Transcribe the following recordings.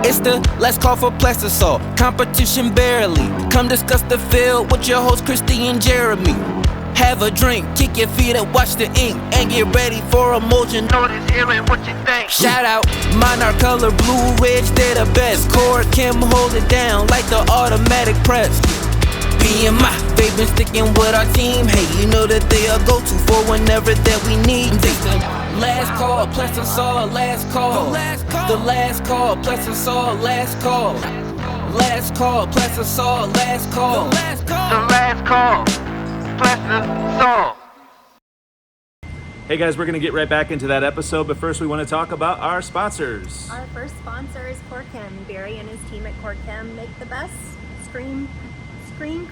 It's the last call for Plastisol, competition barely. Come discuss the field with your host Christy and Jeremy. Have a drink, kick your feet up, watch the ink, and get ready for a motion. Notice hearing what you think. Shout out, Monarch Color, Blue Ridge, they're the best. Core Kim hold it down like the automatic press. BMI, they've been sticking with our team. Hey, you know that they are go-to for whenever that we need. Last call, Plastisol, last call. The last call, Plastisol, last call. Last call, Plastisol, last call. The last call, Plastisol. Hey guys, we're going to get right back into that episode, but first we want to talk about our sponsors. Our first sponsor is CoreChem. Barry and his team at CoreChem make the best screen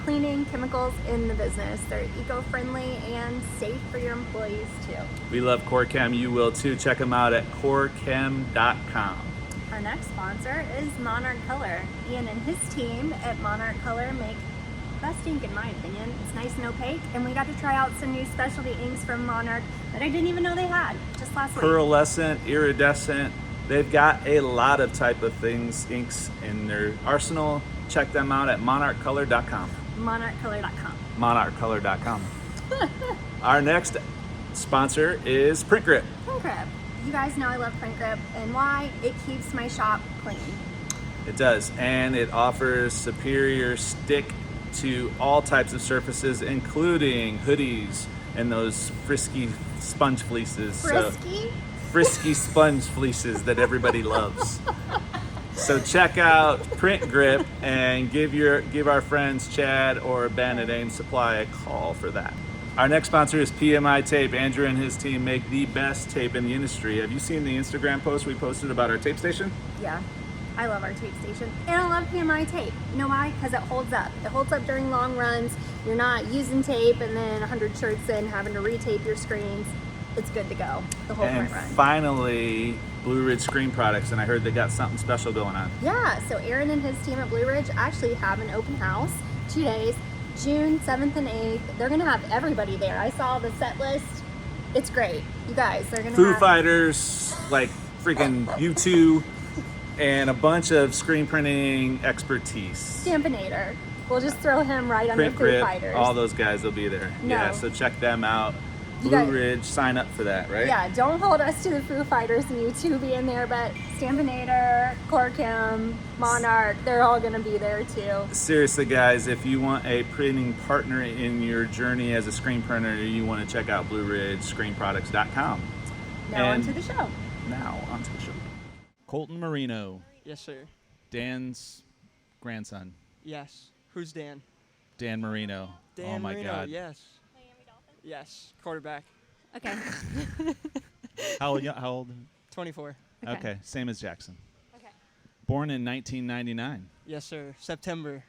cleaning chemicals in the business. They're eco-friendly and safe for your employees too. We love CoreChem. You will too. Check them out at corechem.com. Our next sponsor is Monarch Color. Ian and his team at Monarch Color make the best ink in my opinion. It's nice and opaque, and we got to try out some new specialty inks from Monarch that I didn't even know they had just last week. Pearlescent, iridescent. They've got a lot of type of inks in their arsenal. Check them out at monarchcolor.com. Monarchcolor.com. Monarchcolor.com. Our next sponsor is Print Grip. Print Grip. You guys know I love Print Grip, and why? It keeps my shop clean. It does, and it offers superior stick to all types of surfaces, including hoodies and those frisky sponge fleeces. Frisky sponge fleeces that everybody loves. So check out Print Grip and give our friends Chad or Ben at AIM Supply a call for that. Our next sponsor is PMI Tape. Andrew and his team make the best tape in the industry. Have you seen the Instagram post we posted about our tape station? Yeah, I love our tape station. And I love PMI tape. You know why? Because it holds up. It holds up during long runs. You're not using tape and then 100 shirts in having to retape your screens. It's good to go the whole front run. Finally, Blue Ridge Screen Products, and I heard they got something special going on. Yeah, so Aaron and his team at Blue Ridge actually have an open house, 2 days, June 7th and 8th. They're going to have everybody there. I saw the set list. It's great. You guys, they're going to have... Foo Fighters, like freaking U2, and a bunch of screen printing expertise. Stampinator. We'll just throw him right under Foo Fighters. All those guys will be there. No. Yeah, so check them out. Blue Ridge, sign up for that, right? Yeah, don't hold us to the Foo Fighters and U2 being there, but Stampinator, CoreChem, Monarch, they're all going to be there too. Seriously, guys, if you want a printing partner in your journey as a screen printer, you want to check out BlueRidgeScreenProducts.com. Now onto the show. Colton Moreno. Yes, sir. Dan's grandson. Yes. Who's Dan? Dan Marino. Dan oh my Marino, God. Yes. Yes, quarterback. Okay. How old? 24. Okay, same as Jackson. Okay. Born in 1999. Yes, sir. September.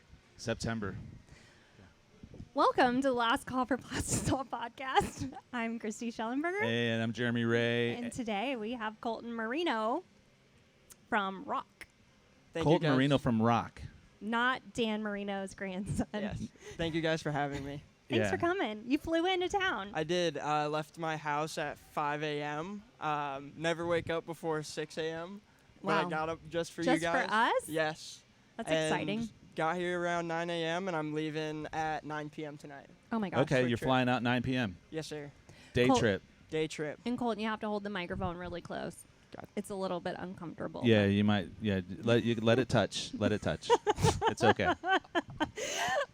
Welcome to the Last Call for Plastisol podcast. I'm Christy Schellenberger. And I'm Jeremy Ray. And today we have Colton Moreno from ROQ. Colton Moreno from ROQ. Not Dan Marino's grandson. Yes. Thank you guys for having me. Thanks for coming. You flew into town. I did. I left my house at 5 a.m. Never wake up before 6 a.m. Wow. But I got up just for you Just guys. for us? Yes. That's And exciting. Got here around 9 a.m. and I'm leaving at 9 p.m. tonight. Oh my gosh. Okay, you're flying out 9 p.m. Yes, sir. Day trip. Day trip. And Colton, you have to hold the microphone really close. Got it. It's a little bit uncomfortable. Yeah, you might. Yeah, let it touch. Let it touch. It's okay.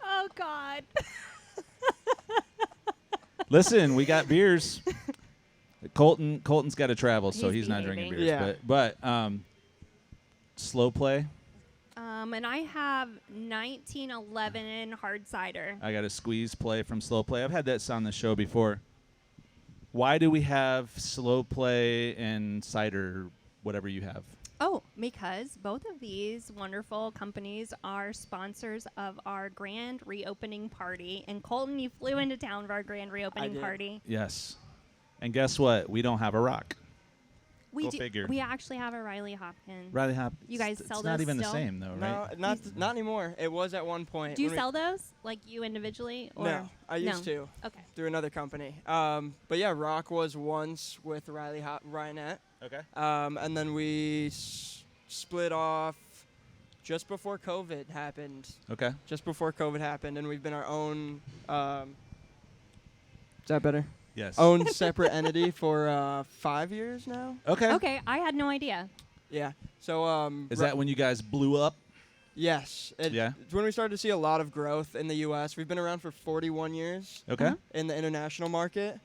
Oh God. Listen, we got beers. Colton's got to travel, so he's not drinking beers. Yeah. But slow play. And I have 1911 hard cider. I got a squeeze play from slow play. I've had that on the show before. Why do we have slow play and cider, whatever you have? Oh, because both of these wonderful companies are sponsors of our grand reopening party. And Colton, you flew into town for our grand reopening party. Yes. And guess what? We don't have a ROQ. We do. Figure. We actually have a Riley Hopkins. Riley Hopkins. You guys sell those? It's not not even still? the same, though, right? No, not anymore. It was at one point. Do you sell those, like you individually? Or No, I used to. Okay. Through another company. But yeah, ROQ was once with Ryanette. Okay. And then we split off just before COVID happened. Okay. Just before COVID happened, and we've been our own. Is that better? Yes. Own separate entity for 5 years now. Okay. Okay, I had no idea. Yeah. So Is that when you guys blew up? Yes. Yeah. It's when we started to see a lot of growth in the U.S. We've been around for 41 years. Okay. In the international market.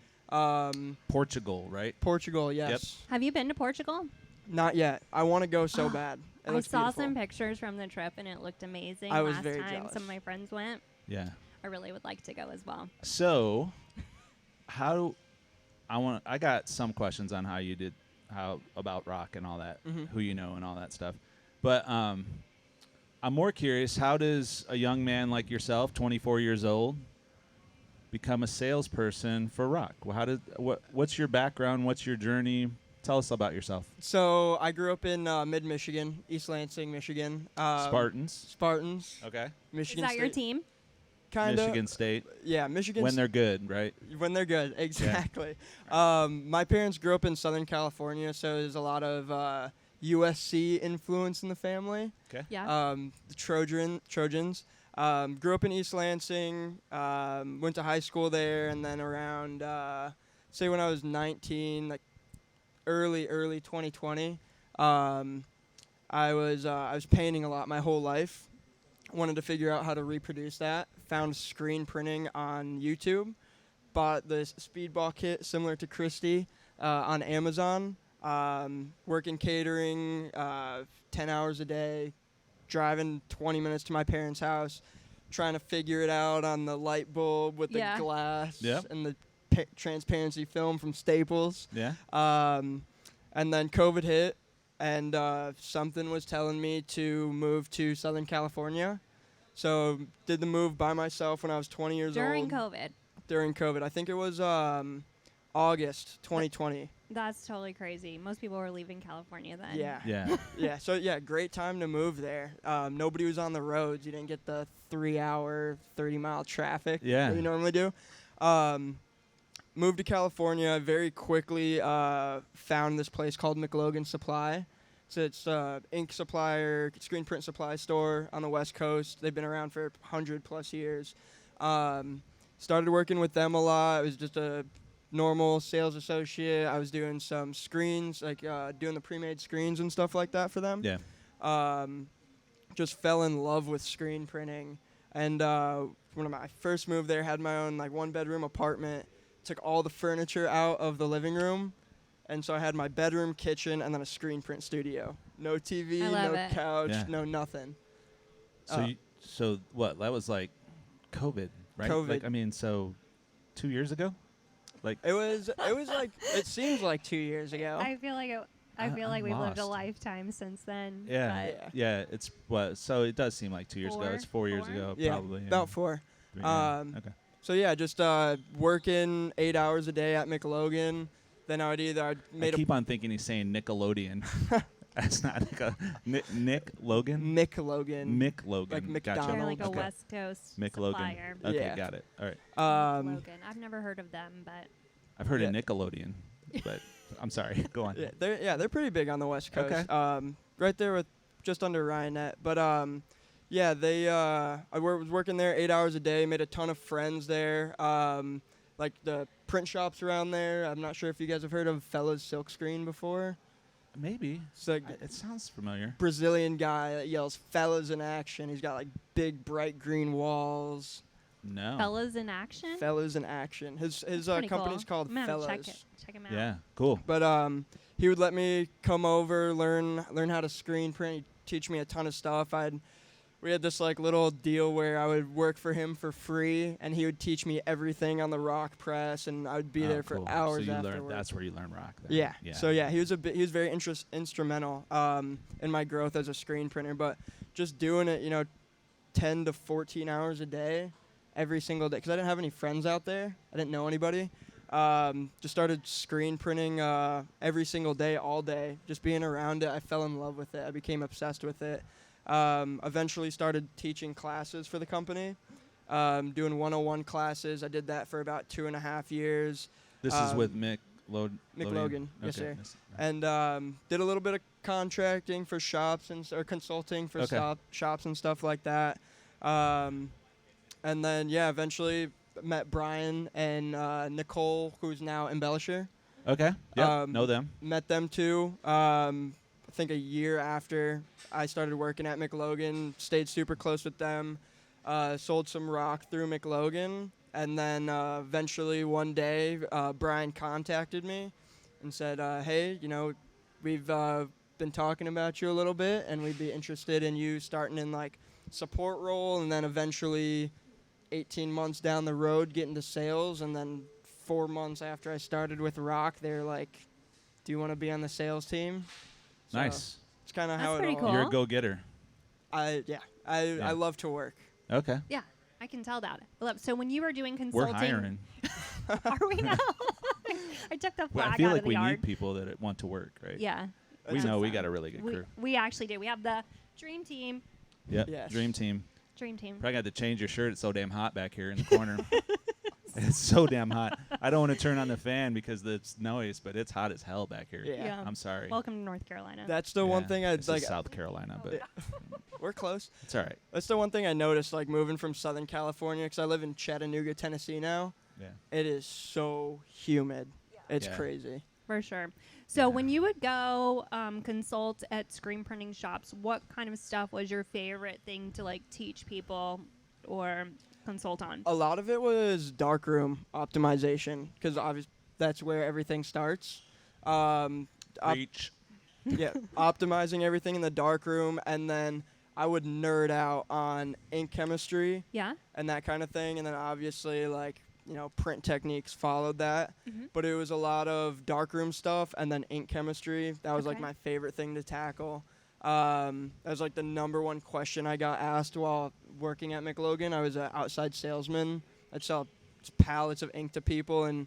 Portugal, right? Portugal, yes. Yep. Have you been to Portugal? Not yet. I want to go so bad. It I looks saw beautiful. some pictures from the trip, and it looked amazing. I was last very time jealous. some of my friends went. Yeah. I really would like to go as well. So, I got some questions on about rock and all that, who you know and all that stuff. But I'm more curious, how does a young man like yourself, 24 years old, become a salesperson for rock? Well, what's your background? What's your journey? Tell us about yourself. So I grew up in mid-Michigan, East Lansing, Michigan. Spartans. Okay. Michigan Is that State. your team? Kinda. Michigan State. Yeah, Michigan. When they're good, right? When they're good, exactly. My parents grew up in Southern California, so there's a lot of USC influence in the family. Okay. Yeah. The Trojans. Grew up in East Lansing. Went to high school there, and then around, say when I was 19, like early 2020, I was painting a lot my whole life. Wanted to figure out how to reproduce that. Found screen printing on YouTube. Bought this speedball kit similar to Christy on Amazon. Working catering 10 hours a day. Driving 20 minutes to my parents' house. Trying to figure it out on the light bulb with the glass and the transparency film from Staples. Yeah. And then COVID hit. And something was telling me to move to Southern California. So did the move by myself when I was 20 years During old. COVID. During COVID. I think it was August 2020. That's totally crazy. Most people were leaving California then. Yeah. Yeah. Yeah. So, yeah, great time to move there. Nobody was on the roads. You didn't get the 3-hour, 30-mile traffic that you normally do. Moved to California, very quickly found this place called McLogan Supply. So it's ink supplier, screen print supply store on the West Coast. They've been around for 100+ years. Started working with them a lot. It was just a normal sales associate. I was doing some screens, like doing the pre-made screens and stuff like that for them. Yeah. Just fell in love with screen printing. And when I first moved there, had my own like 1-bedroom apartment. Took all the furniture out of the living room, and so I had my bedroom, kitchen, and then a screen print studio. No TV, no couch, no nothing. So what? That was like COVID, right? COVID. Like, I mean, so 2 years ago? Like It was like, it seems like 2 years ago. I feel like we've lived a lifetime since then. Yeah. It's what? So it does seem like 2 years ago. It's 4 years ago, yeah, probably. about 4. Okay. So yeah, just working 8 hours a day at McLogan. Then I keep on thinking he's saying Nickelodeon. That's not Nick Logan. McLogan. McLogan. Like McDonald's. They're like a Okay. West Coast McLogan. supplier. Okay, Yeah. got it. All right. Logan. I've never heard of them, but I've heard of Nickelodeon, but I'm sorry. Go on. They're pretty big on the West Coast. Okay. Right there with just under Ryanette. But I was working there 8 hours a day. Made a ton of friends there. Like the print shops around there. I'm not sure if you guys have heard of Fella's Silkscreen before. Maybe. It's like It sounds familiar. Brazilian guy that yells "Fellas in action." He's got like big bright green walls. No. Fellas in Action. Fellas in action. His Pretty company's cool. called I'm gonna Fellas. check him out. Yeah. Cool. But he would let me come over, learn how to screen print. He'd teach me a ton of stuff. We had this like little deal where I would work for him for free, and he would teach me everything on the rock press, and I would be there for cool. hours so afterwards. That's where you learn rock. Then. Yeah. So yeah, he was very instrumental in my growth as a screen printer. But just doing it, 10 to 14 hours a day, every single day, because I didn't have any friends out there. I didn't know anybody. Just started screen printing every single day, all day. Just being around it, I fell in love with it. I became obsessed with it. Eventually started teaching classes for the company, doing 101 classes. I did that for about 2.5 years. This is with McLogan, yes, Okay. sir. And did a little bit of contracting for shops or consulting for shops and stuff like that. And then, eventually met Brian and Nicole, who's now embellisher. Okay. Yep. Know them. Met them too. I think a year after I started working at McLogan, stayed super close with them. Sold some rock through McLogan. And then eventually one day, Brian contacted me and said, hey, we've been talking about you a little bit, and we'd be interested in you starting in like support role, and then eventually 18 months down the road getting to sales. And then 4 months after I started with rock, they're like, do you want to be on the sales team? So Nice. it's kind of That's how it pretty all. cool. You're a go-getter. I love to work. Okay. Yeah, I can tell that. So when you were doing We're consulting, hiring. are we now? I took the Well, flag I feel out like of the we yard. need people that want to work, right? Yeah. We That's know we awesome. got a really good crew. We actually do. We have the dream team. Yep. Yes. Dream team. Dream team. Probably got to change your shirt. It's so damn hot back here in the corner. It's so damn hot. I don't want to turn on the fan because it's noise, but it's hot as hell back here. Yeah. I'm sorry. Welcome to North Carolina. That's the one Yeah, thing I'd this like. is South Carolina, but We're close. it's all right. That's the one thing I noticed, like moving from Southern California, because I live in Chattanooga, Tennessee now. Yeah. It is so humid. It's Yeah. crazy. For sure. So when you would go consult at screen printing shops, what kind of stuff was your favorite thing to like teach people or consult on? A lot of it was darkroom optimization, because obviously that's where everything starts. Reach. Yeah, optimizing everything in the darkroom, and then I would nerd out on ink chemistry Yeah. and that kind of thing, and then obviously print techniques followed that. But it was a lot of darkroom stuff and then ink chemistry. That was like Okay. my favorite thing to tackle. That was like the number one question I got asked while working at McLogan. I was an outside salesman. I'd sell pallets of ink to people, and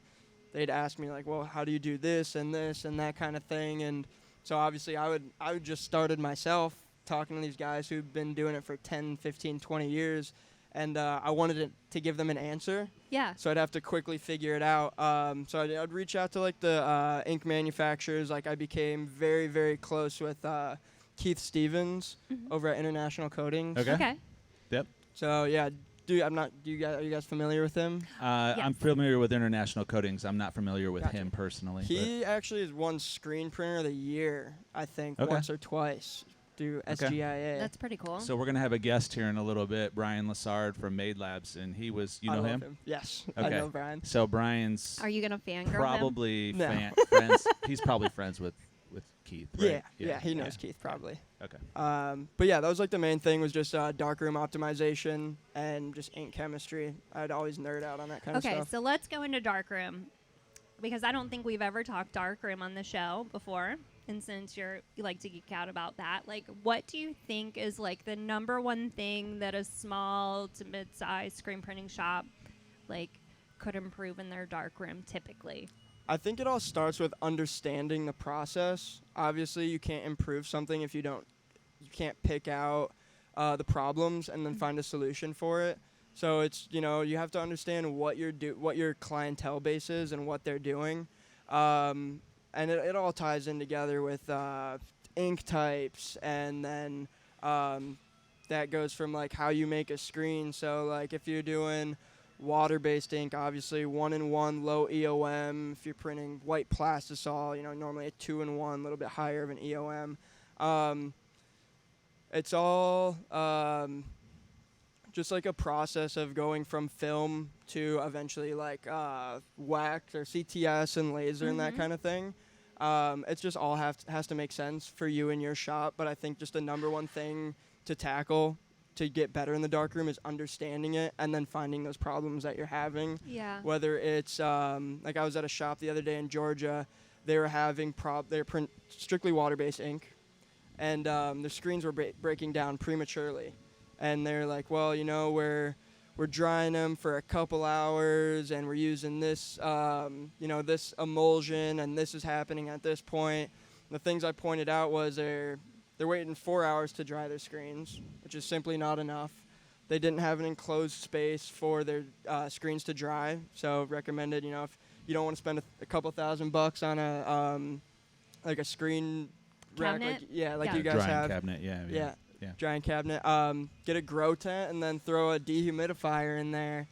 they'd ask me like, well, how do you do this and that kind of thing? And so obviously I would just started myself talking to these guys who've been doing it for 10, 15, 20 years. And I wanted to give them an answer. Yeah. So I'd have to quickly figure it out. So I'd reach out to like the ink manufacturers. Like I became very, very close with Keith Stevens over at International Coatings. Okay. Yep. So yeah, are you guys familiar with him? I'm familiar with International Coatings. I'm not familiar with Gotcha. him personally. He actually has won Screen Printer of the Year, I think, Okay. once or twice through SGIA. That's pretty cool. So we're gonna have a guest here in a little bit, Brian Lassard from Made Labs, and he was. You I know love him? Yes, Okay. I know Brian. So Brian's Are you gonna fangirl him? probably No. friends. He's probably friends with Keith. Right? Yeah, he knows Keith probably. Okay. But yeah, that was like the main thing was just darkroom optimization and just ink chemistry. I'd always nerd out on that kind of Okay, stuff. so let's go into darkroom because I don't think we've ever talked darkroom on the show before. And since you like to geek out about that, like, what do you think is like the number one thing that a small to mid-sized screen printing shop like could improve in their darkroom typically? I think it all starts with understanding the process. Obviously, you can't improve something if you can't pick out the problems and then find a solution for it. So it's you have to understand what your clientele base is and what they're doing. And it all ties in together with ink types, and then that goes from like how you make a screen. So like if you're doing water-based ink, obviously 1-in-1 low EOM. If you're printing white plastisol, normally a 2-in-1, a little bit higher of an EOM. It's all just like a process of going from film to eventually like wax or CTS and laser and that kind of thing. It's just all has to make sense for you and your shop. But I think just the number one thing to tackle to get better in the darkroom is understanding it and then finding those problems that you're having. Yeah. Whether it's like I was at a shop the other day in Georgia, they were having they print strictly water-based ink, and their screens were breaking down prematurely, and they're like, well, we're drying them for a couple hours, and we're using this this emulsion, and this is happening at this point. The things I pointed out was they're waiting 4 hours to dry their screens, which is simply not enough. They didn't have an enclosed space for their screens to dry, so recommended, if you don't want to spend a couple $1,000 on a like a screen rack, Cabinet? like Yeah. you guys Drying have. cabinet, yeah. Drying cabinet. Get a grow tent and then throw a dehumidifier in there.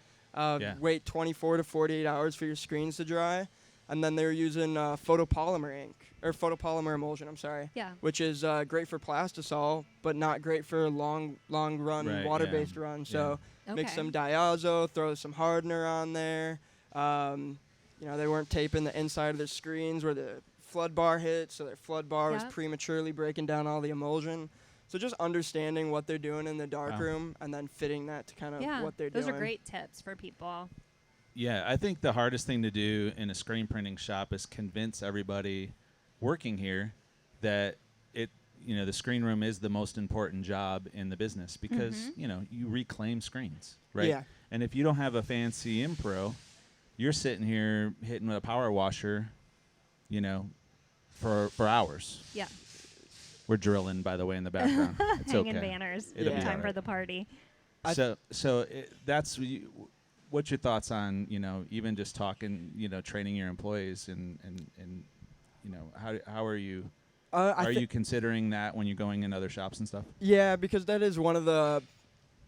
Wait 24 to 48 hours for your screens to dry, and then they're using photopolymer ink or photopolymer emulsion. I'm sorry. Yeah. Which is great for Plastisol, but not great for long run Right, water-based yeah. run. So mix Okay. some diazo, throw some hardener on there. They weren't taping the inside of their screens where the flood bar hit, so their flood bar was Yep. prematurely breaking down all the emulsion. So just understanding what they're doing in the darkroom and then fitting that to kind of what they're those doing. are great tips for people. Yeah, I think the hardest thing to do in a screen printing shop is convince everybody working here that the screen room is the most important job in the business because, you reclaim screens, right? Yeah. And if you don't have a fancy Impro, you're sitting here hitting with a power washer, for hours. Yeah. We're drilling, by the way, in the background. It's Hanging okay. banners. It'll be Time all for right. the party. That's what's your thoughts on even just talking training your employees and how are you are you considering that when you're going in other shops and stuff? Yeah, because that is one of the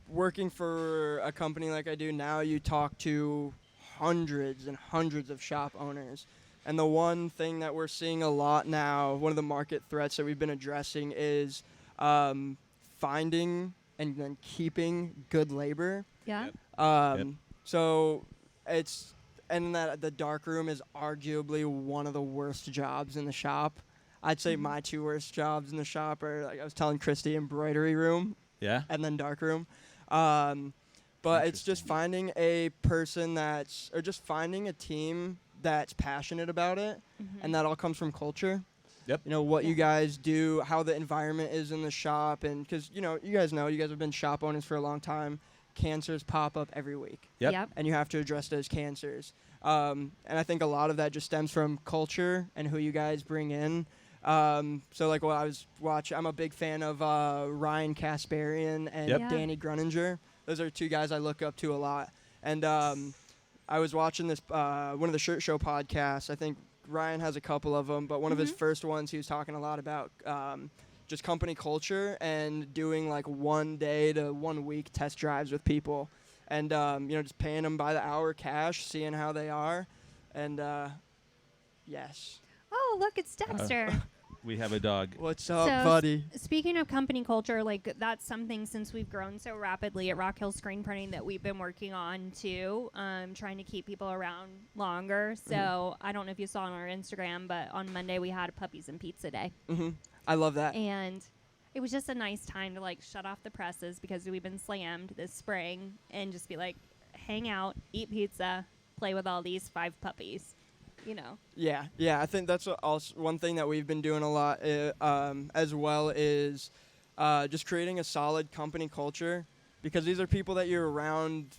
working for a company like I do now. You talk to hundreds and hundreds of shop owners. And the one thing that we're seeing a lot now, one of the market threats that we've been addressing is finding and then keeping good labor. Yeah. So the dark room is arguably one of the worst jobs in the shop. I'd say my two worst jobs in the shop are, like I was telling Christy, embroidery room Yeah. and then dark room. But it's just finding a person just finding a team that's passionate about it, and that all comes from culture. Yep. What you guys do, how the environment is in the shop, and because you guys have been shop owners for a long time. Cancers pop up every week. Yep. And you have to address those cancers. And I think a lot of that just stems from culture and who you guys bring in. So like what I was watching, I'm a big fan of Ryan Kasparian and Yep. Yeah. Danny Gruninger. Those are two guys I look up to a lot. And I was watching this one of the Shirt Show podcasts. I think Ryan has a couple of them, but one of his first ones, he was talking a lot about just company culture and doing like 1 day to 1 week test drives with people, and just paying them by the hour cash, seeing how they are, and yes. Oh, look, it's Dexter. We have a dog. What's up, So, buddy? Speaking of company culture, like that's something since we've grown so rapidly at Rock Hill Screen Printing that we've been working on too, trying to keep people around longer. So I don't know if you saw on our Instagram, but on Monday we had a puppies and pizza day, I love that. and it was just a nice time to like shut off the presses because we've been slammed this spring and just be like, hang out, eat pizza, play with all these 5 puppies. Yeah. I think that's also one thing that we've been doing a lot, as well is just creating a solid company culture, because these are people that you're around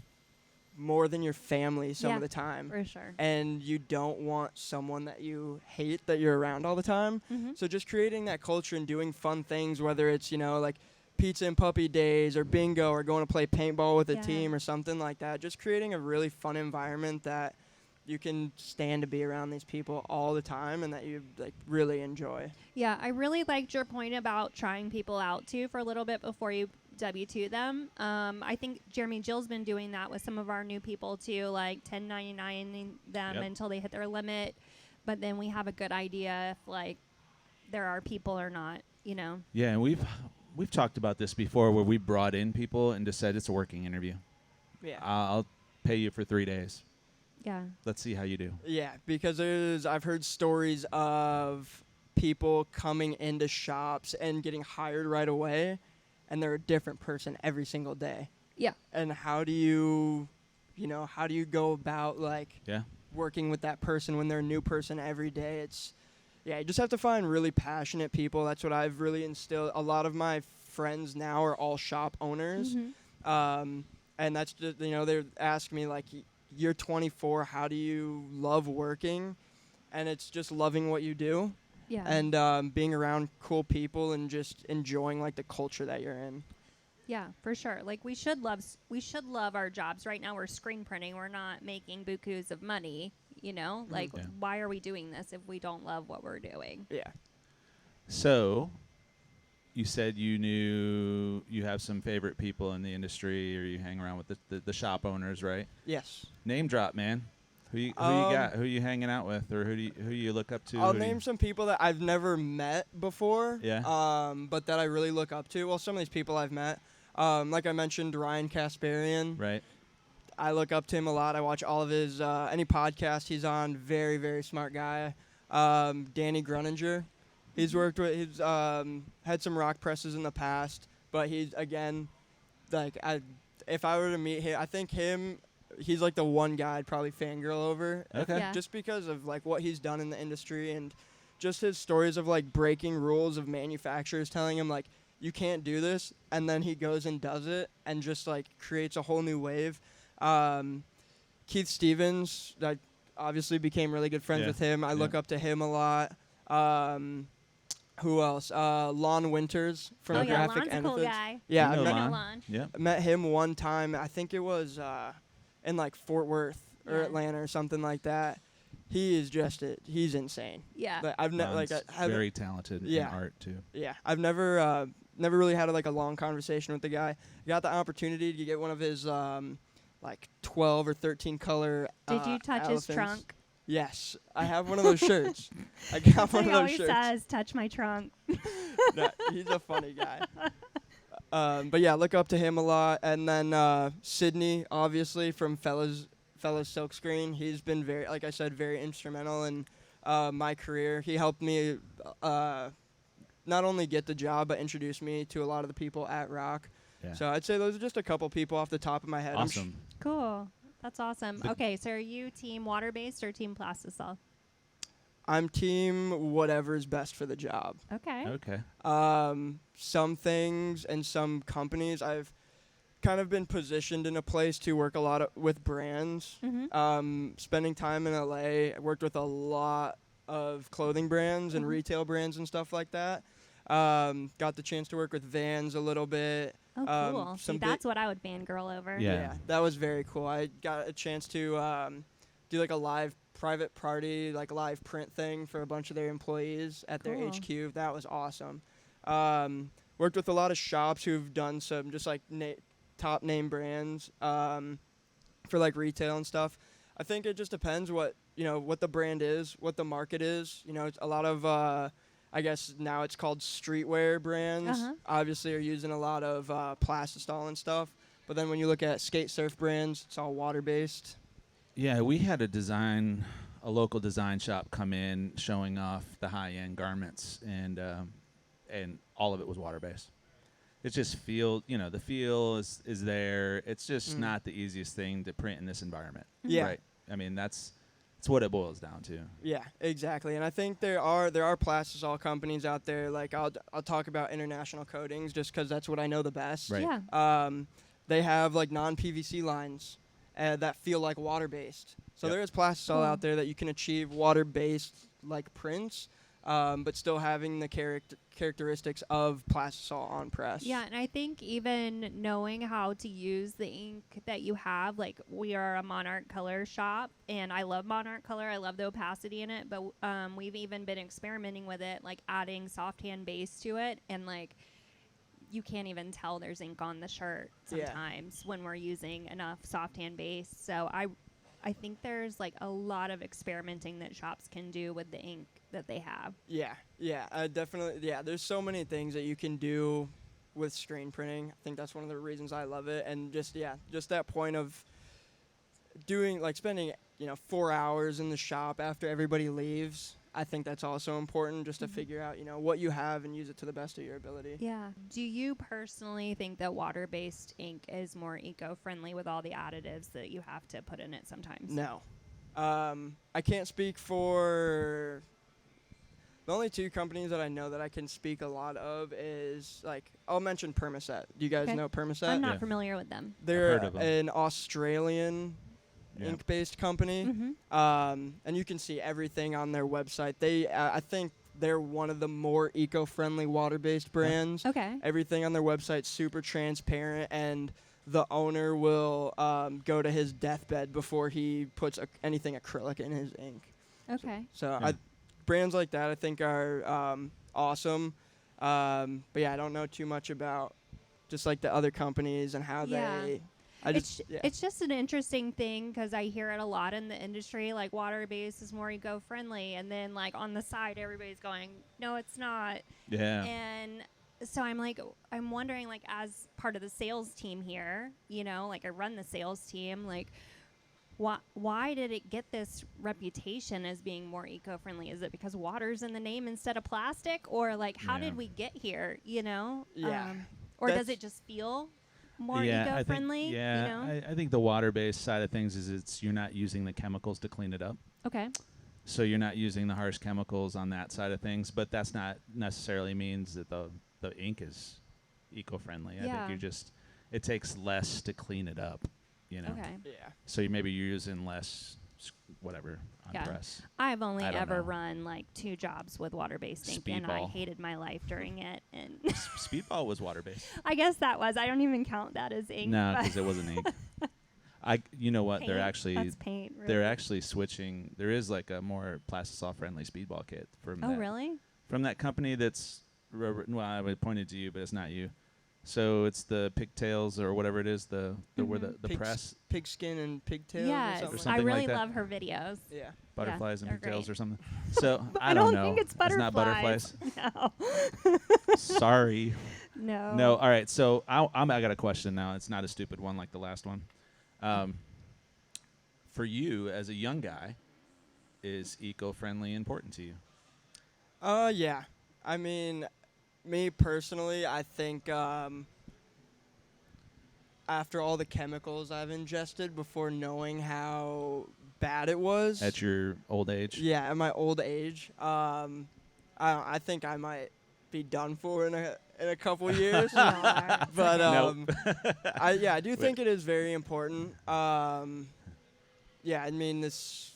more than your family some of the time. For sure. And you don't want someone that you hate that you're around all the time. So just creating that culture and doing fun things, whether it's, like pizza and puppy days or bingo or going to play paintball with a Yeah. team or something like that. Just creating a really fun environment that you can stand to be around these people all the time and that you like really enjoy. Yeah, I really liked your point about trying people out too for a little bit before you W-2 them. I think Jeremy Jill's been doing that with some of our new people too, like 1099ing them until they hit their limit. But then we have a good idea if like there are people or not, Yeah, and we've talked about this before where we brought in people and just said it's a working interview. Yeah. I'll pay you for 3 days. Yeah. Let's see how you do. Yeah, because I've heard stories of people coming into shops and getting hired right away, and they're a different person every single day. Yeah. And how do you go about Yeah. working with that person when they're a new person every day? You just have to find really passionate people. That's what I've really instilled. A lot of my friends now are all shop owners, and that's just, they ask me like, you're 24, how do you love working? And it's just loving what you do. Yeah. And being around cool people and just enjoying like the culture that you're in. Yeah, for sure. Like we should love our jobs. Right now we're screen printing. We're not making bukus of money, you know? Like, Yeah. why are we doing this if we don't love what we're doing? Yeah. So, you said you have some favorite people in the industry, or you hang around with the shop owners, right? Yes. Name drop, man. Who you got? Who you hanging out with, or who you look up to? I'll name some people that I've never met before. Yeah. But that I really look up to. Well, some of these people I've met. Like I mentioned, Ryan Kasparian. Right. I look up to him a lot. I watch all of his any podcast he's on. Very, very smart guy. Danny Gruninger. He's worked with. He's had some rock presses in the past, but he's again, like if I were to meet him, I think he's like the one guy I'd probably fangirl over. Okay. Yeah. Just because of like what he's done in the industry and just his stories of like breaking rules of manufacturers telling him like you can't do this, and then he goes and does it and just like creates a whole new wave. Keith Stevens, I obviously became really good friends with him. I look up to him a lot. Who else? Lon Winters from Graphic Lon's a cool Enifids. guy. Yeah, You know I know Lon. Lon. Yeah. I met him one time. I think it was in like Fort Worth or Yeah. Atlanta or something like that. He is just he's insane. Yeah. Like, I've never Lon's like I haven't- very talented Yeah. in art too. Yeah, I've never really had like a long conversation with the guy. Got the opportunity to get one of his like 12 or 13 color. Did you touch his elephants. trunk? Yes, I have one of those shirts. I got one He of those always shirts. says, "Touch my trunk." No, he's a funny guy. But yeah, look up to him a lot. And then Sydney, obviously from Fellas Silkscreen. He's been very, like I said, very instrumental in my career. He helped me not only get the job, but introduce me to a lot of the people at ROQ. Yeah. So I'd say those are just a couple people off the top of my head. Awesome. Cool. That's awesome. The- Okay, so are you team water-based or team Plastisol? I'm team whatever's best for the job. Okay. Okay. Some things and some companies I've kind of been positioned in a place to work a lot with brands. Mm-hmm. Spending time in LA, I worked with a lot of clothing brands and retail brands and stuff like that. Got the chance to work with Vans a little bit. Oh, cool. some See, big- that's what I would fangirl over. Yeah. That was very cool. I got a chance to do like a live private party, like live print thing for a bunch of their employees at their Cool. HQ. That was awesome. Worked with a lot of shops who've done some just like top name brands for like retail and stuff. I think it just depends what the brand is, what the market is. It's a lot of I guess now it's called streetwear brands. Uh-huh. Obviously are using a lot of Plastisol and stuff. But then when you look at skate surf brands, it's all water based. Yeah, we had a local design shop come in showing off the high-end garments, and all of it was water-based. It's just the feel is there. It's just not the easiest thing to print in this environment. Yeah. Right. I mean, that's what it boils down to. Yeah, exactly. And I think there are Plastisol companies out there. Like I'll talk about International Coatings just because that's what I know the best. Right. Yeah. They have like non-PVC lines that feel like water-based. So Yep. there is Plastisol out there that you can achieve water-based like prints, but still having the characteristics of Plastisol on press. Yeah, and I think even knowing how to use the ink that you have, like we are a Monarch Color shop, and I love Monarch Color. I love the opacity in it, but we've even been experimenting with it, like adding soft hand base to it, and like you can't even tell there's ink on the shirt sometimes when we're using enough soft hand base. So I think there's like a lot of experimenting that shops can do with the ink that they have. Yeah, definitely. Yeah, there's so many things that you can do with screen printing. I think that's one of the reasons I love it. And just that point of spending 4 hours in the shop after everybody leaves. I think that's also important just to figure out, what you have and use it to the best of your ability. Yeah. Do you personally think that water-based ink is more eco-friendly with all the additives that you have to put in it sometimes? No. I can't speak for... The only two companies that I know that I can speak a lot of is, I'll mention Permaset. Do you guys Okay. know Permaset? I'm not Yeah. familiar with them. They're heard of 'em. an Australian ink-based company. Mm-hmm. And you can see everything on their website. I think they're one of the more eco-friendly water-based brands. Okay. Everything on their website super transparent, and the owner will go to his deathbed before he puts anything acrylic in his ink. Okay. So Yeah. brands like that I think are awesome. But yeah, I don't know too much about just like the other companies and how Yeah. they. It's just an interesting thing because I hear it a lot in the industry. Like water-based is more eco-friendly, and then like on the side, everybody's going, "No, it's not." Yeah. And so I'm wondering, like, as part of the sales team here, like I run the sales team, like, why did it get this reputation as being more eco-friendly? Is it because water's in the name instead of plastic, or like how did we get here? Yeah. Or does That's- it just feel more yeah, eco-friendly? I think the water-based side of things is you're not using the chemicals to clean it up. Okay. So you're not using the harsh chemicals on that side of things, but that's not necessarily means that the ink is eco-friendly. I Yeah. think it takes less to clean it up, Okay. Yeah. So maybe you're using less whatever on Yeah. press. I've only I don't ever know. run like 2 jobs with water-based ink, and I Speedball. hated my life during it. And Speedball was water-based. I guess that was. I don't even count that as ink. No, but because it wasn't ink. You know what? They're paint. actually That's paint. Really. they're actually switching. There is like a more Plastisol friendly speedball kit from Oh, that, really? from that company that's well, I would point it to you, but it's not you. So it's the pigtails or whatever it is, the where the Pigs- press Pigskin and pigtails Yes, or something. I something like really that. love her videos. Yeah. butterflies and they're pigtails great. or something. So But I don't know. think it's It's not butterflies. butterflies. No. Sorry. No. No. All right. So I got a question now. It's not a stupid one like the last one. For you as a young guy, is eco-friendly important to you? Yeah. I mean, me personally, I think after all the chemicals I've ingested before knowing how bad it was. At your old age? Yeah, at my old age. I think I might be done for in a couple years. You are. But Nope. I do think it is very important. Yeah, I mean this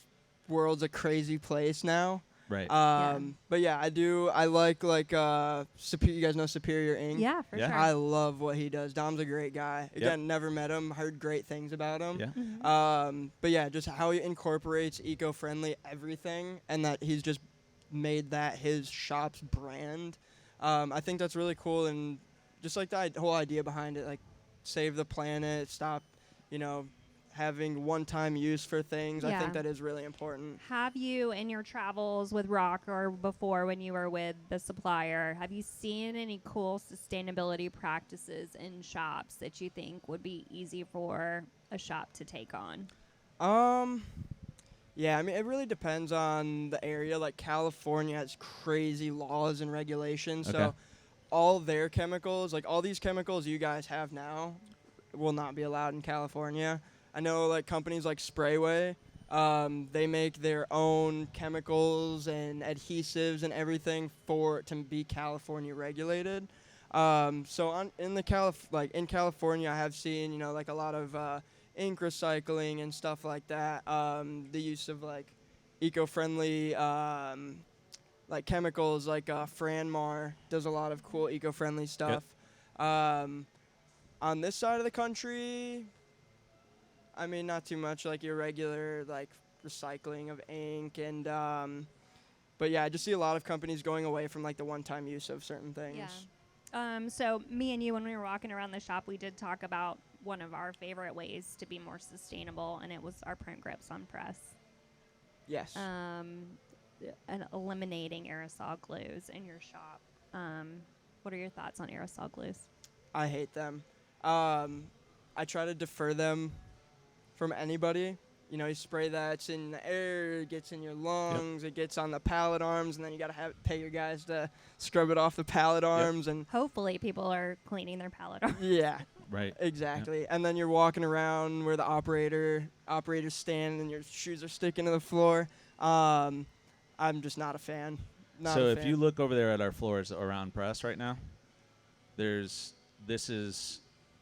world's a crazy place now. Right. But yeah, I like you guys know Superior Ink? Yeah, for Yeah. sure. I love what he does. Dom's a great guy. Again, never met him, heard great things about him. Yeah. But yeah, just how he incorporates eco-friendly everything, and that he's just made that his shop's brand. I think that's really cool, and just like the whole idea behind it, like save the planet, stop, having one-time use for things. I Yeah. think that is really important. Have you, in your travels with ROQ or before when you were with the supplier, have you seen any cool sustainability practices in shops that you think would be easy for a shop to take on? Yeah, I mean, it really depends on the area. Like, California has crazy laws and regulations. Okay. So all their chemicals, like all these chemicals you guys have now, will not be allowed in California. I know, like, companies like Sprayway, they make their own chemicals and adhesives and everything to be California regulated. So in California, I have seen, like a lot of ink recycling and stuff like that. The use of like eco-friendly like chemicals, like Franmar does a lot of cool eco-friendly stuff. On this side of the country, I mean, not too much, like your regular like recycling of ink and but yeah, I just see a lot of companies going away from like the one-time use of certain things. Yeah. So me and you, when we were walking around the shop, we did talk about one of our favorite ways to be more sustainable, and it was our print grips on press. Yes. And eliminating aerosol glues in your shop. What are your thoughts on aerosol glues? I hate them. I try to defer them from anybody. You spray that, it's in the air, it gets in your lungs, it gets on the pallet arms, and then you got to pay your guys to scrub it off the pallet arms. And Hopefully people are cleaning their pallet arms. yeah, Right. exactly. And then you're walking around where the operator's standing and your shoes are sticking to the floor. I'm just not a fan. So if you look over there at our floors around press right now,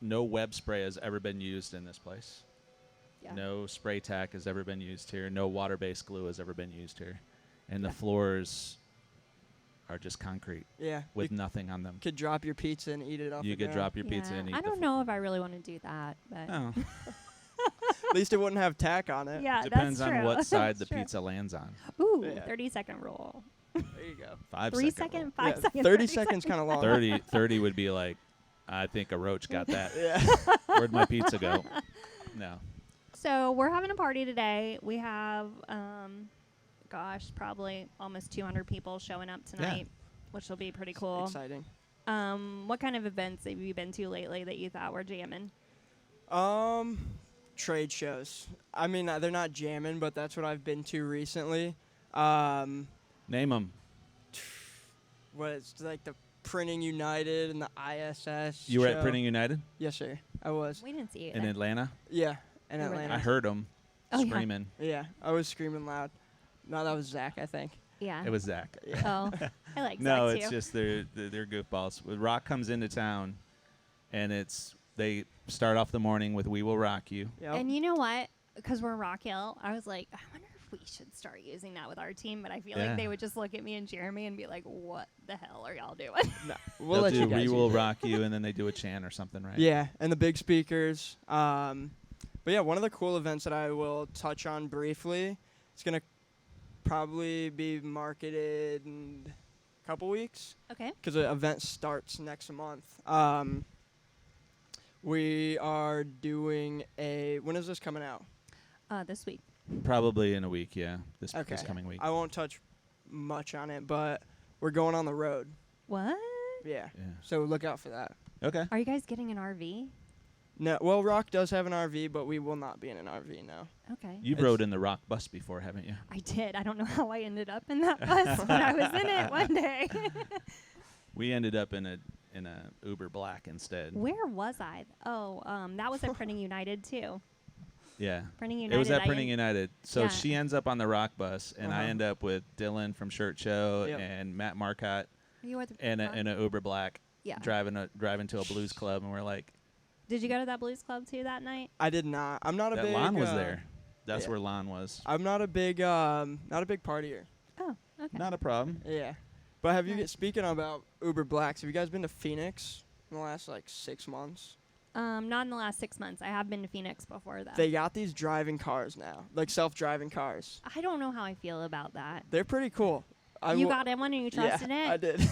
no web spray has ever been used in this place. Yeah. No spray tack has ever been used here. No water-based glue has ever been used here. And the floors are just concrete Yeah. with You nothing on them. could drop your pizza and eat it off You the could ground. drop your pizza and eat I the don't know if I really want to do that, but Oh, At least it wouldn't have tack on it. yeah, depends that's on true. what side That's the true. pizza lands on. Ooh, Yeah. 30-second rule. There you go. 5 3 second second, rule. 5 Yeah, seconds. 30 seconds kind of long. 30 would be like, I think a roach got that. Yeah. Where'd my pizza go? No. So we're having a party today. We have, probably almost 200 people showing up tonight, which will be pretty cool. Exciting. What kind of events have you been to lately that you thought were jamming? Trade shows. I mean, they're not jamming, but that's what I've been to recently. Name them. What is like the Printing United and the ISS. You were at show. Printing United Yes, sir. I was. We didn't see you in there. Atlanta? Yeah, in You were Atlanta. there. I heard them Oh, yeah. screaming. Yeah, I was screaming loud. No, that was Zach, I think. Yeah. It was Zach. Oh, I like No, Zach it's too. just they're goofballs. When Rock comes into town, and they start off the morning with "We Will Rock You." Yep. And you know what? Because we're Rock Hill, I was like, I wonder if we should start using that with our team. But I feel Yeah. like they would just look at me and Jeremy and be like, "What the hell are y'all doing?" No, we'll They'll let do you guys "We Will use it. Rock You," and then they do a chant or something, right? Yeah, and the big speakers. But yeah, one of the cool events that I will touch on briefly, it's going to probably be marketed in a couple weeks Okay. because the event starts next month. We are doing when is this coming out? This week. Probably in a week. Yeah, this Okay. coming week. I won't touch much on it, but we're going on the road. What? Yeah. Yeah. So look out for that. Okay. Are you guys getting an RV? No, well, Rock does have an RV, but we will not be in an RV now. Okay. You've It's- rode in the Rock bus before, haven't you? I did. I don't know how I ended up in that bus, but I was in it one day. We ended up in a Uber Black instead. Where was I? Oh, that was at Printing United too. Yeah. Printing United. It was at I Printing en- United. So Yeah. she ends up on the Rock bus, and I Uh-huh. end up with Dylan from Shirt Show Yep. and Matt Marcotte You were at the in a Uber Black yeah. driving to a blues club, and we're like, Did you go to that blues club too that night? I did not. I'm not a that big. Lon was there. That's yeah. where Lon was. I'm not a big partier. Oh, okay. Not a problem. Yeah, but have you Nice. speaking about Uber Blacks? Have you guys been to Phoenix in the last 6 months? Not in the last 6 months. I have been to Phoenix before though. They got these driving cars now, like self-driving cars. I don't know how I feel about that. They're pretty cool. You got in one and you trusted yeah, it? I did.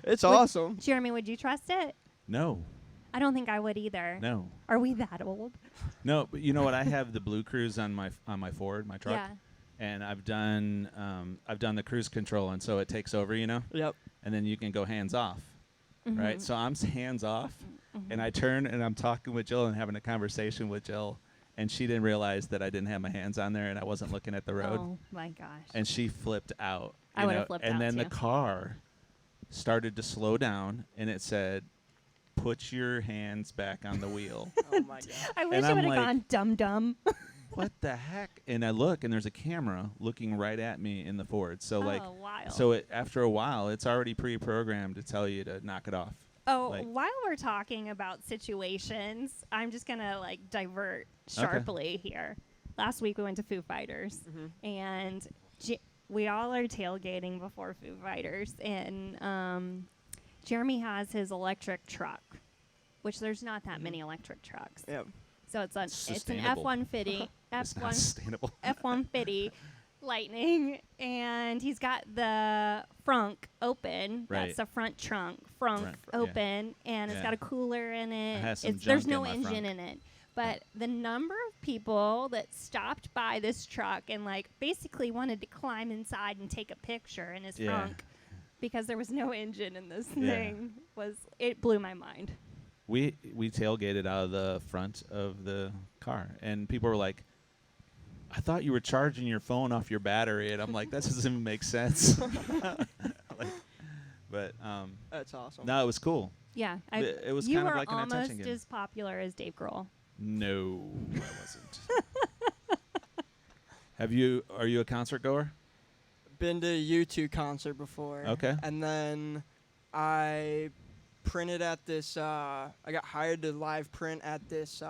It's Would- awesome. Jeremy, would you trust it? No. I don't think I would either. No. Are we that old? No, but you know what? I have the Blue Cruise on my Ford, my truck, Yeah. and I've done the cruise control, and so it takes over, Yep. and then you can go hands off, Mm-hmm. right? So I'm hands off, and I turn and I'm talking with Jill and having a conversation with Jill, and she didn't realize that I didn't have my hands on there and I wasn't looking at the road, Oh my gosh. and she flipped out. I you would've know, flipped and out then the too. car started to slow down, and it said, "Put your hands back on the wheel." Oh my god. I wish I I'm would have like- gone dum dum. What the heck? And I look, and there's a camera looking right at me in the Ford. So like, Oh, wild. so after a while, it's already pre-programmed to tell you to knock it off. Oh, like- while we're talking about situations, I'm just gonna divert sharply here. Last week we went to Foo Fighters, and we all are tailgating before Foo Fighters, and Jeremy has his electric truck, which there's not that many electric trucks. Yep. So it's an Sustainable. F-150, It's not sustainable. F-150 Lightning, and he's got the frunk open. Right. That's the front trunk, Front, yeah. open, and it's Yeah. got a cooler in it. It has some There's junk in no my engine frunk. in it. But the number of people that stopped by this truck and basically wanted to climb inside and take a picture in his Yeah. frunk because there was no engine in this Yeah. thing it blew my mind. We tailgated out of the front of the car, and people were like, "I thought you were charging your phone off your battery," and I'm like, "That doesn't even make sense." But That's awesome. no, it was cool. Yeah, It was you kind of were like an attention almost game. as popular as Dave Grohl. No, I wasn't. Are you a concert goer? Been to a U2 concert before. Okay. And then I printed at this. I got hired to live print at this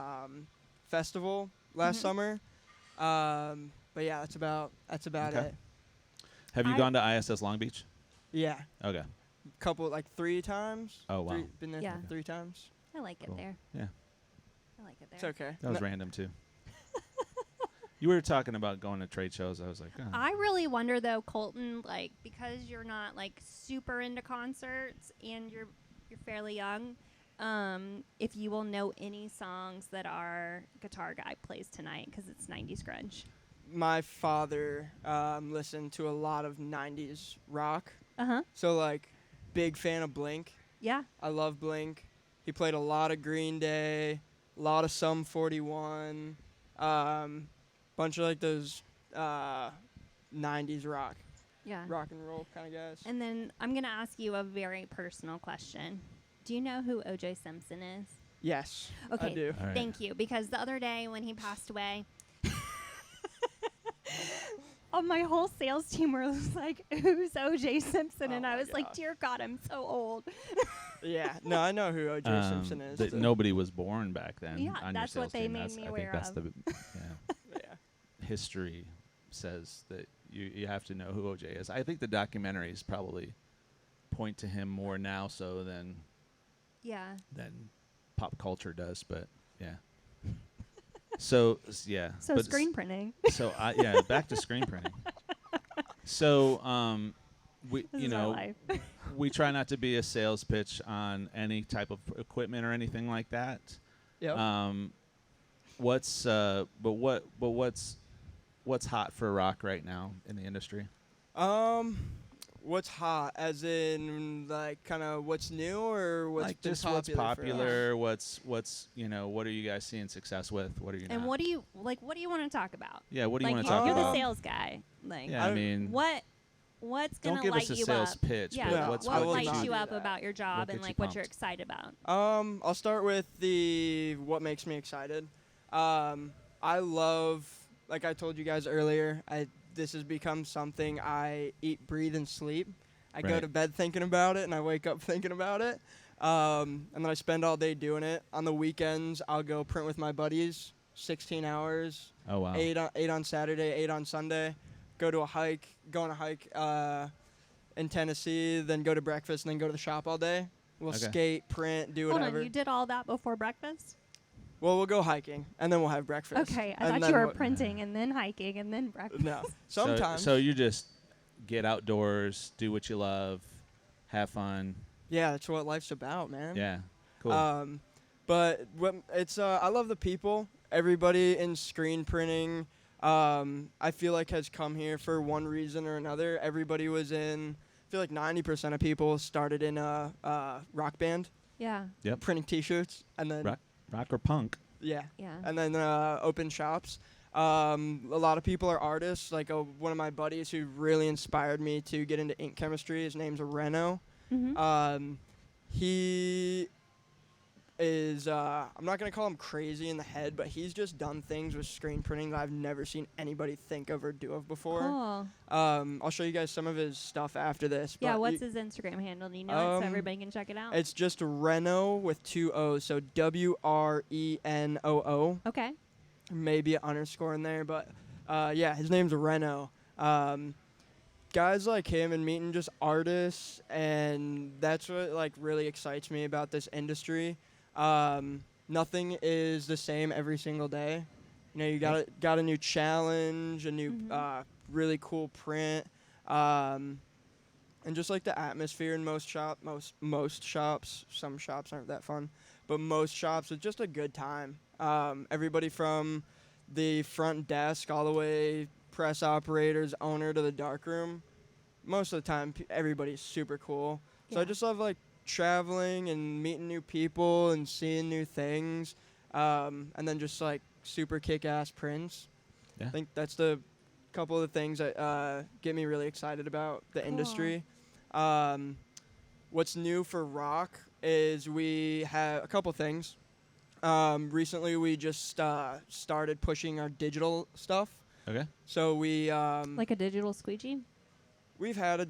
festival last summer. But yeah, that's about Okay. it. Have you I- gone to ISS Long Beach? Yeah. Okay. Couple, like 3 times. Oh, wow. Been there Yeah. 3 times. I like it Cool. there. Yeah. I like it there. It's okay. That was random, too. You were talking about going to trade shows. I was like, oh. I really wonder though, Colton, like because you're not like super into concerts and you're fairly young, if you will know any songs that our guitar guy plays tonight because it's 90s grunge. My father listened to a lot of 90s rock. Uh-huh. So, like, big fan of Blink. Yeah. I love Blink. He played a lot of Green Day, a lot of Sum 41, bunch of, like, those 90s rock Yeah. and roll kind of guys. And then I'm going to ask you a very personal question. Do you know who O.J. Simpson is? Yes, Okay. I do. All right. Thank you. Because the other day when he passed away, my whole sales team was like, who's O.J. Simpson? And Oh I my was like, gosh. dear God, I'm so old. Yeah, no, I know who O.J. Simpson is. That nobody was born back then. Yeah, on that's your what sales they team. made That's, me I aware think that's of. the Yeah. history says that you have to know who OJ is. I think the documentaries probably point to him more now so than pop culture does, but yeah. So yeah. So but screen printing. So back to screen printing. So we This is our life. we try not to be a sales pitch on any type of equipment or anything like that. Yep. What's hot for rock right now in the industry? What's hot, as in like kind of what's new or what's Like been just what's for us? popular, what's what are you guys seeing success with? What are you And not? what do you want to talk about? Yeah, what do you Like want to talk you're about? the sales guy. Like Yeah, I mean, what's don't gonna give light us a you sales up? pitch, Yeah, but what's I what will what lights not you do up that. about your job What and gets you like what you're pumped? excited about? I'll start with what makes me excited. I love, like I told you guys earlier, this has become something I eat, breathe, and sleep. I go Right. to bed thinking about it, and I wake up thinking about it. And then I spend all day doing it. On the weekends, I'll go print with my buddies, 16 hours. Oh wow. 8 on Saturday, 8 on Sunday. Go on a hike in Tennessee, then go to breakfast, and then go to the shop all day. We'll Okay. skate, print, do Hold whatever. on, you did all that before breakfast? Well, we'll go hiking, and then we'll have breakfast. Okay, I And thought then you were we'll- printing and then hiking and then breakfast. No, sometimes. So you just get outdoors, do what you love, have fun. Yeah, that's what life's about, man. Yeah. Cool. But I love the people. Everybody in screen printing, I feel like has come here for one reason or another. Everybody was I feel like 90% of people started in a rock band, Yeah. Yep. printing T-shirts, and then Rock or punk. yeah, Yeah. and then open shops. A lot of people are artists. Like one of my buddies who really inspired me to get into ink chemistry. His name's Reno. Mm-hmm. He is I'm not gonna call him crazy in the head, but he's just done things with screen printing that I've never seen anybody think of or do of before. Cool. I'll show you guys some of his stuff after this. Yeah, but what's his Instagram handle? Do you know it so everybody can check it out? It's just Reno with 2 O's, so WRENOO. Okay. Maybe an underscore in there, but yeah, his name's Reno. Guys like him and meeting just artists, and that's what like really excites me about this industry. Nothing is the same every single day. You know, you got a new challenge, a new really cool print, and just like the atmosphere in most shops. Some shops aren't that fun, but most shops, it's just a good time. Everybody from the front desk all the way press operators, owner to the darkroom. Most of the time, everybody's super cool. So I just love like traveling and meeting new people and seeing new things, and then just like super kick-ass prints. Yeah. I think that's the couple of the things that get me really excited about the industry. What's new for rock is we have a couple things. Recently, we just started pushing our digital stuff. Okay. So we Like a digital squeegee? we've had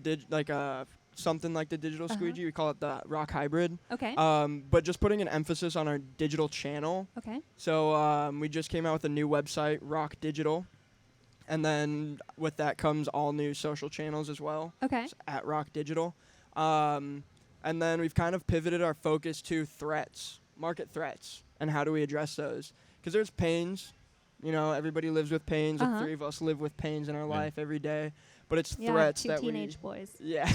something like the digital squeegee. We call it the Rock Hybrid. Okay. But just putting an emphasis on our digital channel. Okay. So we just came out with a new website, Rock Digital, And then with that comes all new social channels as well. Okay. It's at Rock Digital. And then we've kind of pivoted our focus to threats, market threats, and how do we address those? Because there's pains. You know, everybody lives with pains. The three of us live with pains in our life every day. But it's threats two that teenage boys. Yeah.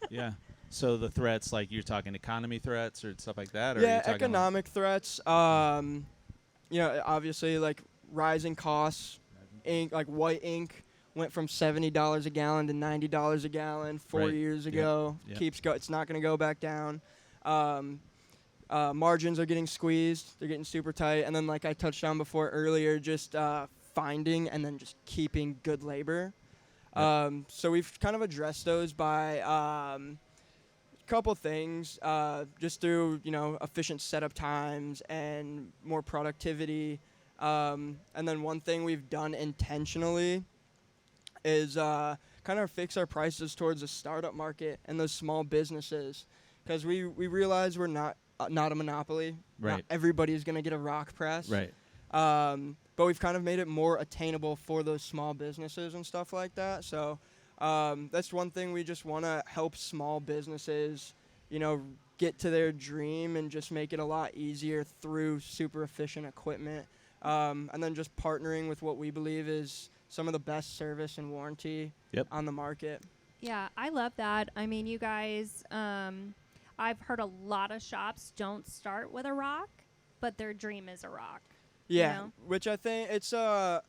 Yeah. So the threats, like you're talking economy threats or stuff like that? Or Yeah, are you talking economic threats. You know, obviously, like rising costs. Ink, like white ink, went from $70 a gallon to $90 a gallon 4 years ago. Yep. It's not going to go back down. Margins are getting squeezed. They're getting super tight. And then, like I touched on before earlier, just finding and then just keeping good labor. So we've kind of addressed those by couple things, just through, you know, efficient setup times and more productivity. And then one thing we've done intentionally is kind of fix our prices towards the startup market and those small businesses, because we realize we're not a monopoly. Right. Not everybody's going to get a rock press. Right. But we've kind of made it more attainable for those small businesses and stuff like that. So that's one thing. We just want to help small businesses, you know, get to their dream and just make it a lot easier through super efficient equipment. And then just partnering with what we believe is some of the best service and warranty on the market. Yeah, I love that. I mean, you guys, I've heard a lot of shops don't start with a rock, but their dream is a rock. Yeah, you know? which I think it's a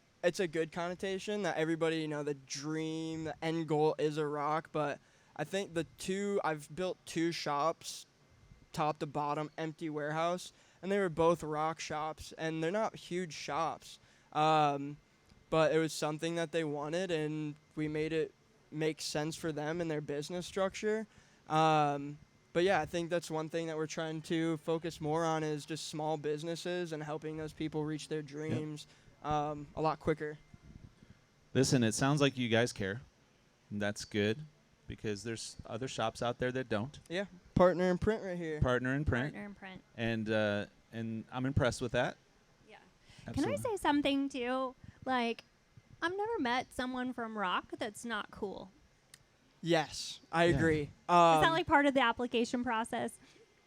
good connotation that everybody, you know, the dream, the end goal is a rock. But I think I've built 2 shops, top to bottom, empty warehouse, and they were both rock shops, and they're not huge shops. But it was something that they wanted, and we made it make sense for them and their business structure. But yeah, I think that's one thing that we're trying to focus more on is just small businesses and helping those people reach their dreams a lot quicker. Listen, it sounds like you guys care. And that's good, because there's other shops out there that don't. Yeah, partner in print right here. Partner in print. Partner in print. And I'm impressed with that. Yeah. Absolutely. Can I say something too? Like, I've never met someone from Rock that's not cool. Yes, I agree. Is that like part of the application process?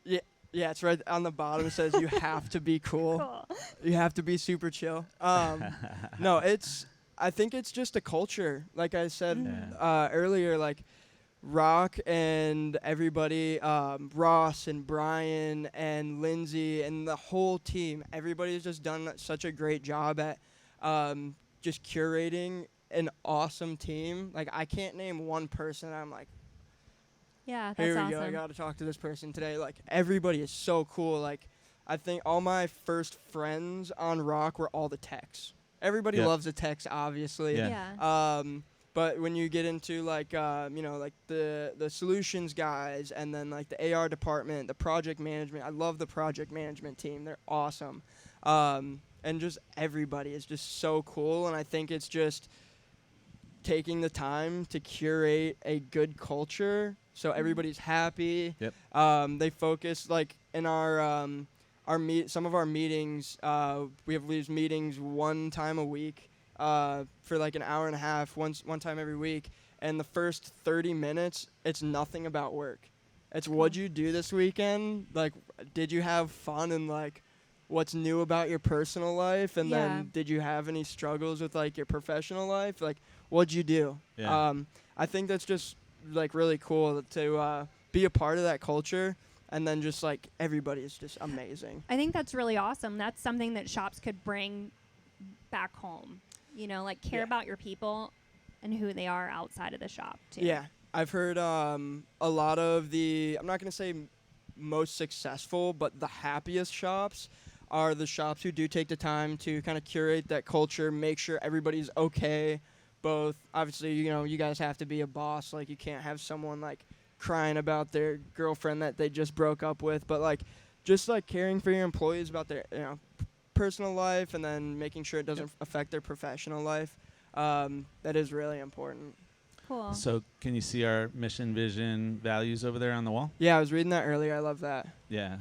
Yeah, it's right on the bottom. It says you have to be cool. Cool. You have to be super chill. No, I think it's just a culture. Like I said earlier, like Rock and everybody, Ross and Brian and Lindsay and the whole team, everybody's just done such a great job at just curating an awesome team. Like, I can't name one person I'm like, Yeah, that's here we awesome. go, I got to talk to this person today. Like, everybody is so cool. Like, I think all my first friends on Rock were all the techs. Everybody loves the techs, obviously. Yeah. But when you get into like you know, like the solutions guys, and then like the AR department, the project management, I love the project management team. They're awesome. And just everybody is just so cool, and I think it's just taking the time to curate a good culture so everybody's happy. They focus, like in some of our meetings, we have these meetings one time a week for like an hour and a half, one time every week. And the first 30 minutes, it's nothing about work. It's what'd you do this weekend? Like, did you have fun, and like what's new about your personal life? And then did you have any struggles with like your professional life? Like, what'd you do? I think that's just like really cool to be a part of that culture. And then just like everybody is just amazing. I think that's really awesome. That's something that shops could bring back home. You know, like care about your people and who they are outside of the shop too. Yeah, I've heard a lot of I'm not going to say most successful, but the happiest shops are the shops who do take the time to kind of curate that culture, make sure everybody's okay. Both, obviously, you know, you guys have to be a boss. Like, you can't have someone like crying about their girlfriend that they just broke up with, but like just like caring for your employees about their, you know, personal life, and then making sure it doesn't affect their professional life. That is really important. Cool. So can you see our mission, vision, values over there on the wall? Yeah, I was reading that earlier. I love that. Yeah.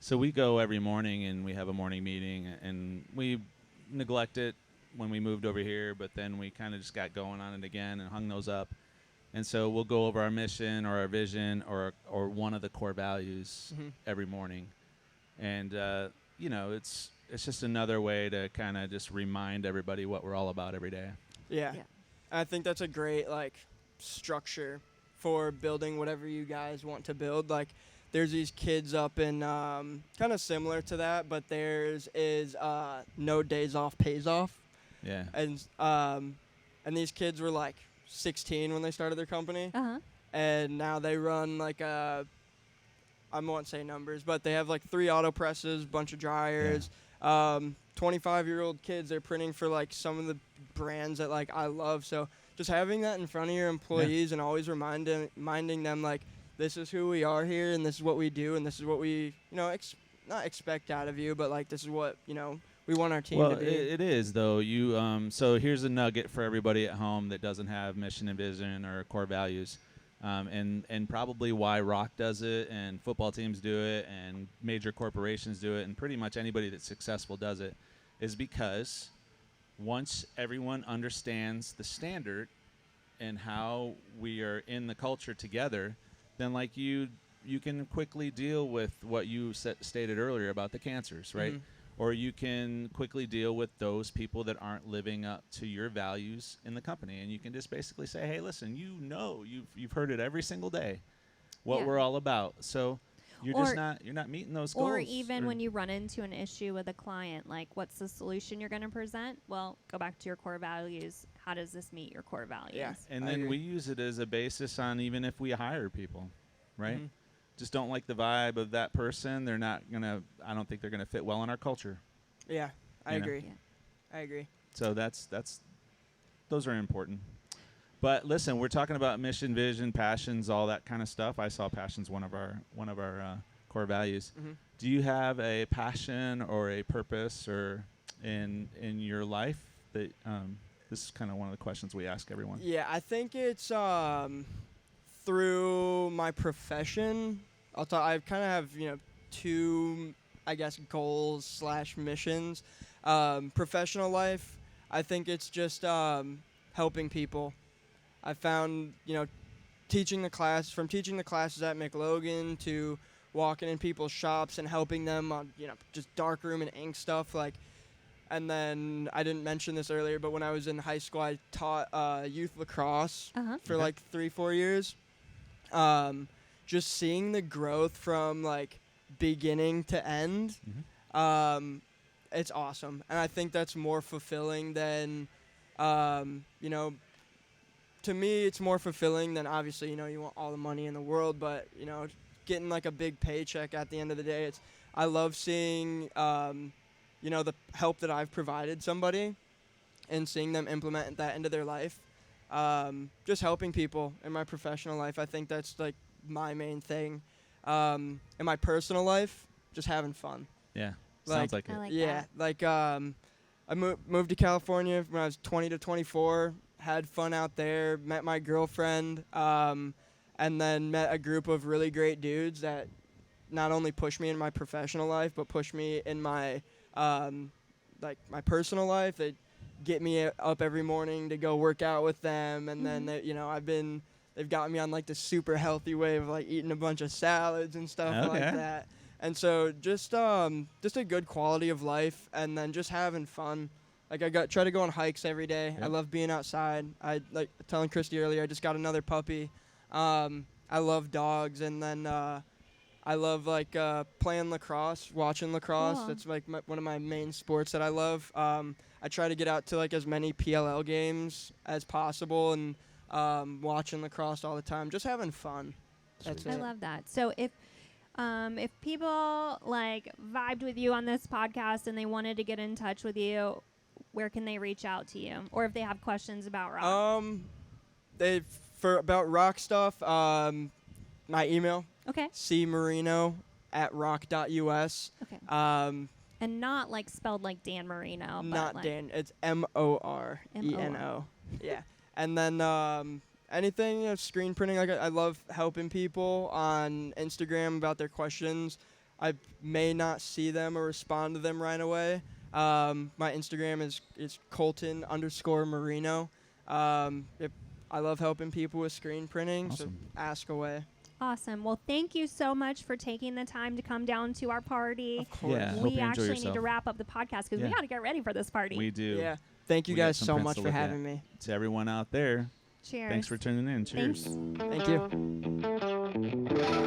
So we go every morning and we have a morning meeting, and we neglect it when we moved over here, but then we kind of just got going on it again and hung those up. And so we'll go over our mission or our vision or one of the core values every morning. And, it's just another way to kind of just remind everybody what we're all about every day. Yeah. I think that's a great, structure for building whatever you guys want to build. Like, there's these kids up in kind of similar to that, but theirs is no days off pays off. Yeah. And these kids were 16 when they started their company. And now they run I won't say numbers, but they have 3 auto presses, bunch of dryers. 25-year-old kids, they're printing for some of the brands that I love. So just having that in front of your employees and always reminding them this is who we are here, and this is what we do, and this is what we not expect out of you, but this is what we want our team to be. It is though. You so here's a nugget for everybody at home that doesn't have mission and vision or core values. And probably why ROQ does it, and football teams do it, and major corporations do it, and pretty much anybody that's successful does it, is because once everyone understands the standard and how we are in the culture together, then you can quickly deal with what you stated earlier about the cancers, right? Or you can quickly deal with those people that aren't living up to your values in the company, and you can just basically say, hey, listen, you've heard it every single day what we're all about, so you're not meeting those goals. Or even when you run into an issue with a client, what's the solution you're going to present? Well, go back to your core values. How does this meet your core values? Yeah, and then we use it as a basis on even if we hire people, right? Just don't like the vibe of that person, I don't think they're gonna fit well in our culture. Yeah, I agree. I agree. So those are important. But listen, we're talking about mission, vision, passions, all that kind of stuff. I saw passions one of our core values. Do you have a passion or a purpose or in your life that this is kind of one of the questions we ask everyone? Yeah, I think it's through my profession. I kind of have, 2, I guess, goals / missions. Professional life, I think it's just helping people. I found, teaching the classes at McLogan to walking in people's shops and helping them on, just darkroom and ink stuff. And then I didn't mention this earlier, but when I was in high school, I taught youth lacrosse for 3-4 years. Just seeing the growth from beginning to end, it's awesome. And I think that's more fulfilling than, to me, it's more fulfilling than obviously, you want all the money in the world, but, getting a big paycheck at the end of the day. I love seeing, the help that I've provided somebody and seeing them implement that into their life. Just helping people in my professional life. I think that's my main thing. In my personal life, just having fun. Yeah, sounds like it. I like that. I moved to California when I was 20 to 24, had fun out there, met my girlfriend, and then met a group of really great dudes that not only pushed me in my professional life, but pushed me in my my personal life. They get me up every morning to go work out with them, and then they've gotten me on the super healthy way of eating a bunch of salads and stuff like that. And so just a good quality of life, and then just having fun. I try to go on hikes every day. I love being outside. I telling Christy earlier, I just got another puppy. I love dogs, and then I love playing lacrosse, watching lacrosse. Cool. That's one of my main sports that I love. I try to get out to as many PLL games as possible, and watching lacrosse all the time, just having fun. That's it. I love that. So if people vibed with you on this podcast and they wanted to get in touch with you, where can they reach out to you? Or if they have questions about ROQ? About ROQ stuff, my email. Okay. cmoreno@roq.us. Okay. And not spelled like Dan Marino. Not Dan. It's MORENO. Yeah. And then anything, screen printing. I love helping people on Instagram about their questions. I may not see them or respond to them right away, My Instagram is Colton_Moreno. I love helping people with screen printing, Awesome. so ask away. Awesome. Well, thank you so much for taking the time to come down to our party. Of course. Yeah. Hope We you enjoy actually need yourself. to wrap up the podcast because we Yeah. got to get ready for this party. We do. Yeah. Thank you We got guys some so prints much to for look at. having me. To everyone out there, Cheers. thanks for tuning in. Cheers. Thanks. Thank you.